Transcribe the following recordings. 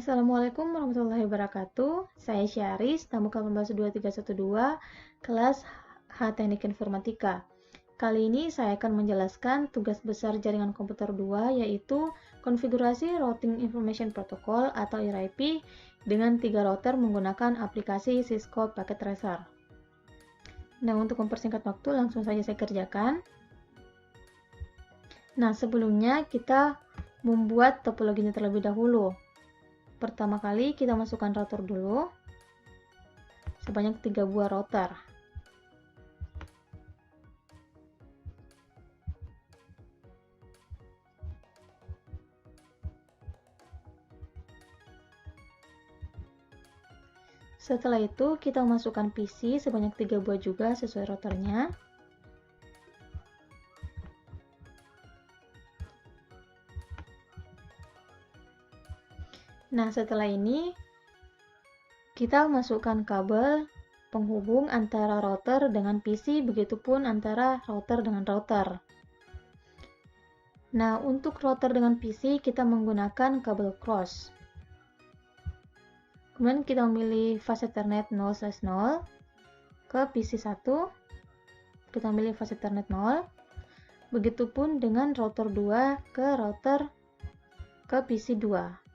Assalamualaikum warahmatullahi wabarakatuh. Saya Syaris, tamu 182312, kelas H Teknik Informatika. Kali ini saya akan menjelaskan tugas besar jaringan komputer 2, yaitu konfigurasi Routing Information Protocol atau RIP dengan 3 router menggunakan aplikasi Cisco Packet Tracer. Nah, untuk mempersingkat waktu, langsung saja saya kerjakan. Nah, sebelumnya kita membuat topologinya terlebih dahulu. Pertama kali kita masukkan router dulu sebanyak 3 buah router. Setelah itu kita masukkan PC sebanyak 3 buah juga sesuai routernya. Nah, setelah ini kita masukkan kabel penghubung antara router dengan PC, begitupun antara router dengan router. Nah, untuk router dengan PC kita menggunakan kabel cross. Kemudian kita memilih fase Ethernet 0/0 ke PC 1. Kita memilih fase Ethernet 0. Begitupun dengan router 2 ke PC 2.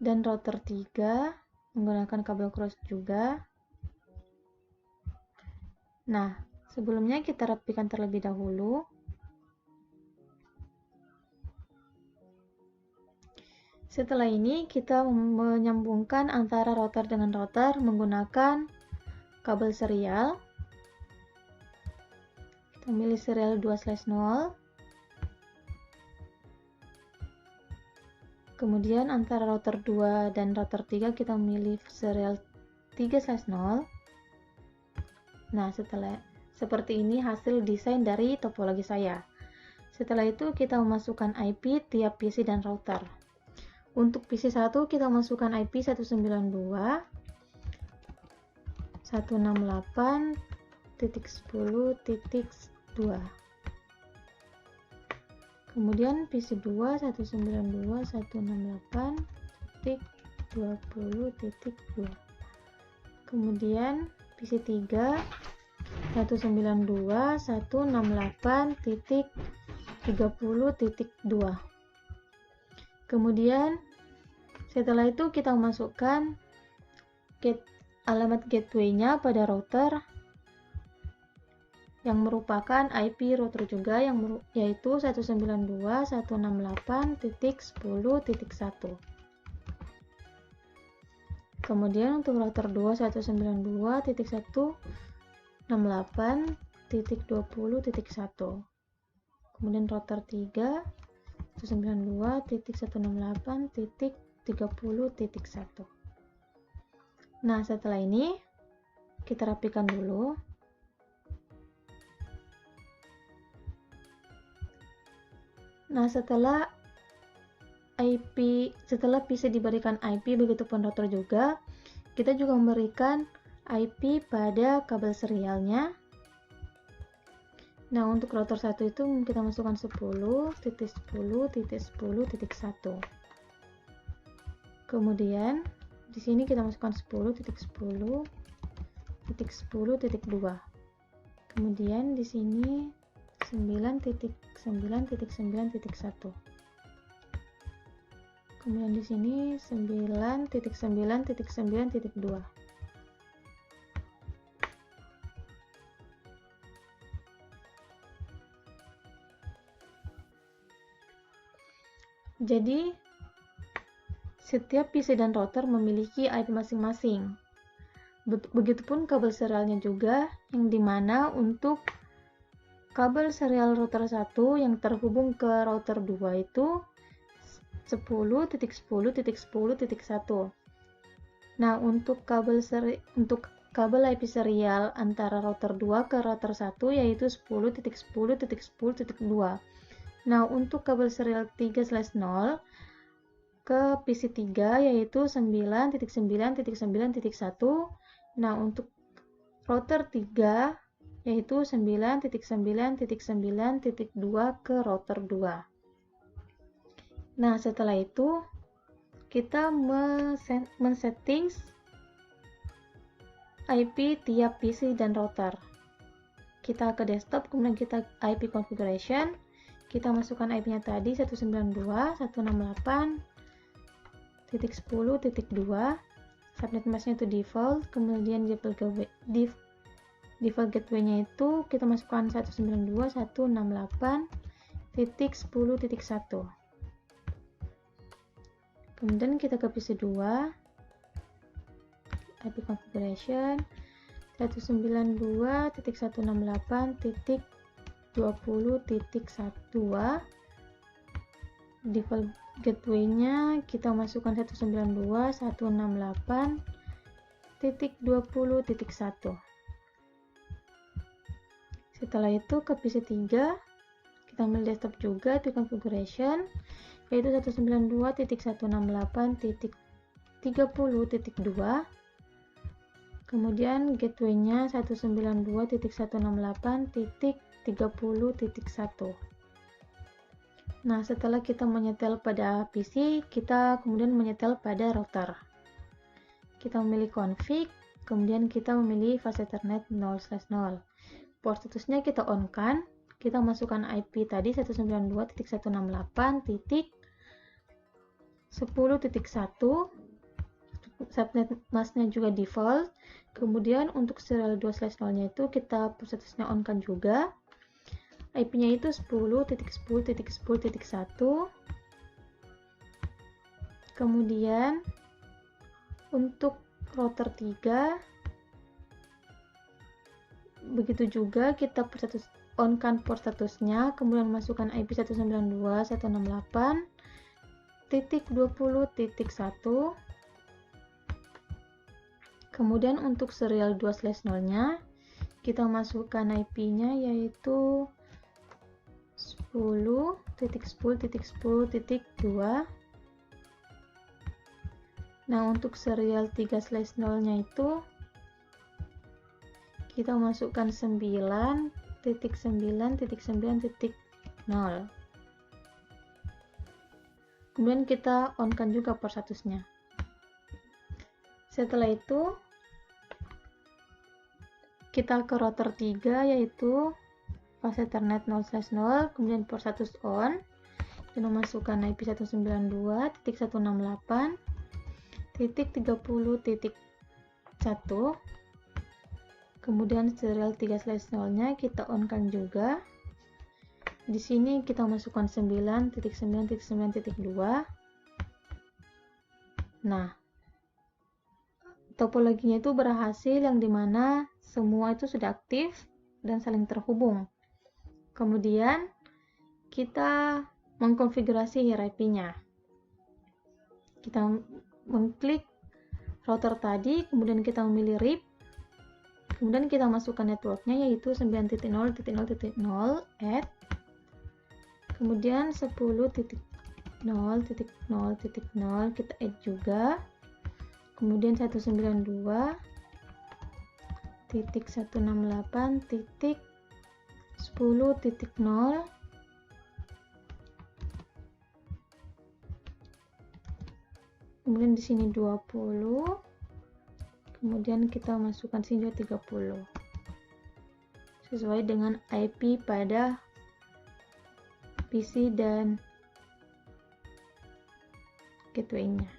Dan router 3 menggunakan kabel cross juga. Nah, sebelumnya kita rapikan terlebih dahulu. Setelah ini kita menyambungkan antara router dengan router menggunakan kabel serial. Kita pilih serial 2/0. Kemudian antara router 2 dan router 3 kita memilih serial 3/0. Nah, seperti ini hasil desain dari topologi saya. Setelah itu kita memasukkan IP tiap PC dan router. Untuk PC 1 kita masukkan IP 192.168.10.2. Kemudian PC 2 192.168.20.2. Kemudian PC 3 192.168.30.2. Kemudian setelah itu kita masukkan alamat gateway-nya pada router yang merupakan IP router juga, yaitu 192.168.10.1. Kemudian untuk router 2 192.168.20.1. Kemudian router 3 192.168.30.1. Nah, setelah ini kita rapikan dulu. Nah, setelah PC diberikan IP, begitupun router juga, kita juga memberikan IP pada kabel serialnya. Nah, untuk router 1 itu kita masukkan 10.10.10.1. Kemudian di sini kita masukkan 10.10.10.2. Kemudian di sini 9.9.9.1. Kemudian di sini 9.9.9.2. Jadi, setiap PC dan router memiliki IP masing-masing. Begitupun kabel serialnya juga, yang dimana untuk kabel serial router 1 yang terhubung ke router 2 itu 10.10.10.1. Nah, untuk kabel IP serial antara router 2 ke router 1 yaitu 10.10.10.2. Nah, untuk kabel serial 3/0 ke PC 3 yaitu 9.9.9.1. Nah, untuk router 3 yaitu 9.9.9.2 ke router 2. Nah, setelah itu kita men-setting IP tiap PC dan router. Kita ke desktop, kemudian kita IP configuration, kita masukkan IP-nya tadi 192.168.10.2, subnet mask-nya itu default, kemudian default gateway-nya itu kita masukkan 192.168.10.1. Kemudian kita ke PC 2, IP configuration 192.168.20.12, default gateway-nya kita masukkan 192.168.20.1. Setelah itu ke PC 3, kita ambil desktop juga IP configuration yaitu 192.168.30.2, kemudian gateway-nya 192.168.30.1. Nah, setelah kita menyetel pada PC, kita kemudian menyetel pada router. Kita memilih config, kemudian kita memilih fast Ethernet 0/0. Port statusnya kita on-kan, kita masukkan IP tadi 192.168.10.1, subnet mask-nya juga default. Kemudian untuk serial 2/0-nya itu kita port statusnya on-kan juga, IP-nya itu 10.10.10.1. Kemudian untuk router 3 begitu juga, kita on-kan port statusnya, kemudian masukkan IP 192.168.20.1. Kemudian untuk serial 2/0-nya kita masukkan IP-nya yaitu 10.10.10.2. Nah, untuk serial 3/0-nya itu kita masukkan 9.9.9.0. Kemudian kita on-kan juga port statusnya. Setelah itu kita ke router 3 yaitu fast Ethernet 0/0, kemudian port status on, dan memasukkan IP 192.168.30.1. Kemudian serial 3/0-nya kita on-kan juga. Di sini kita masukkan 9.9.9.2. Nah, topologinya itu berhasil, yang dimana semua itu sudah aktif dan saling terhubung. Kemudian kita mengkonfigurasi IP-nya. Kita mengklik router tadi, kemudian kita memilih RIP, kemudian kita masukkan networknya yaitu 9.0.0.0 add, kemudian 10.0.0.0 kita add juga, kemudian 192.168.10.0, kemudian di sini 20, kemudian kita masukkan sini 30 sesuai dengan IP pada PC dan gateway-nya.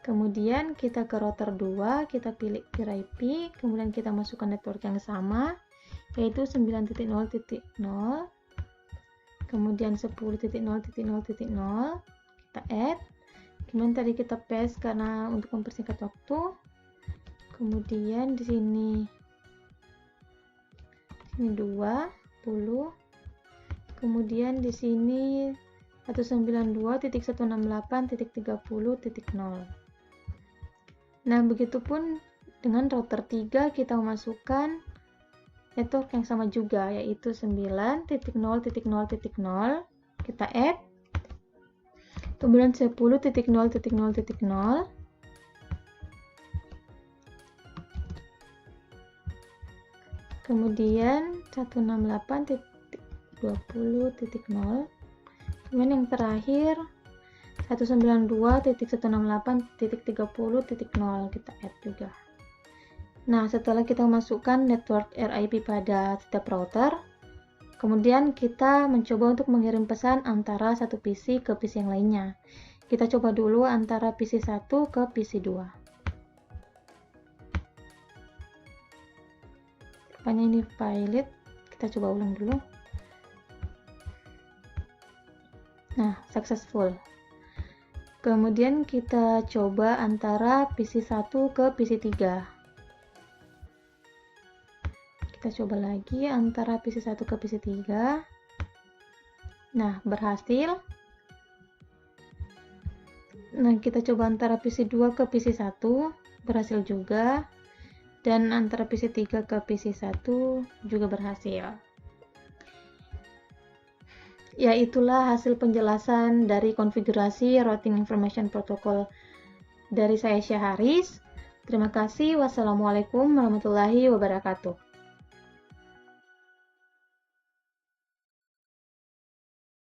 Kemudian kita ke router 2, kita pilih peer IP, kemudian kita masukkan network yang sama yaitu 9.0.0, kemudian 10.0.0.0 kita add, kemudian tadi kita paste karena untuk mempersingkat waktu. Kemudian di sini 20, kemudian di sini 192.168.30.0. Nah, begitupun dengan router 3 kita memasukkan network yang sama juga yaitu 9.0.0.0 kita add, kemudian 10.0.0.0, kemudian 168.20.0, kemudian yang terakhir 192.168.30.0 kita add juga. Nah, setelah kita masukkan network RIP pada setiap router, kemudian kita mencoba untuk mengirim pesan antara satu PC ke PC yang lainnya. Kita coba dulu antara PC 1 ke PC 2. Rupanya ini valid, kita coba ulang dulu. Nah, successful. Kemudian kita coba antara PC 1 ke PC 3. Kita coba lagi antara PC 1 ke PC 3. Nah, berhasil. Nah, kita coba antara PC 2 ke PC 1, berhasil juga. Dan antara PC 3 ke PC 1 juga berhasil. Ya, itulah hasil penjelasan dari konfigurasi Routing Information Protocol dari saya Syaharis. Terima kasih. Wassalamualaikum warahmatullahi wabarakatuh.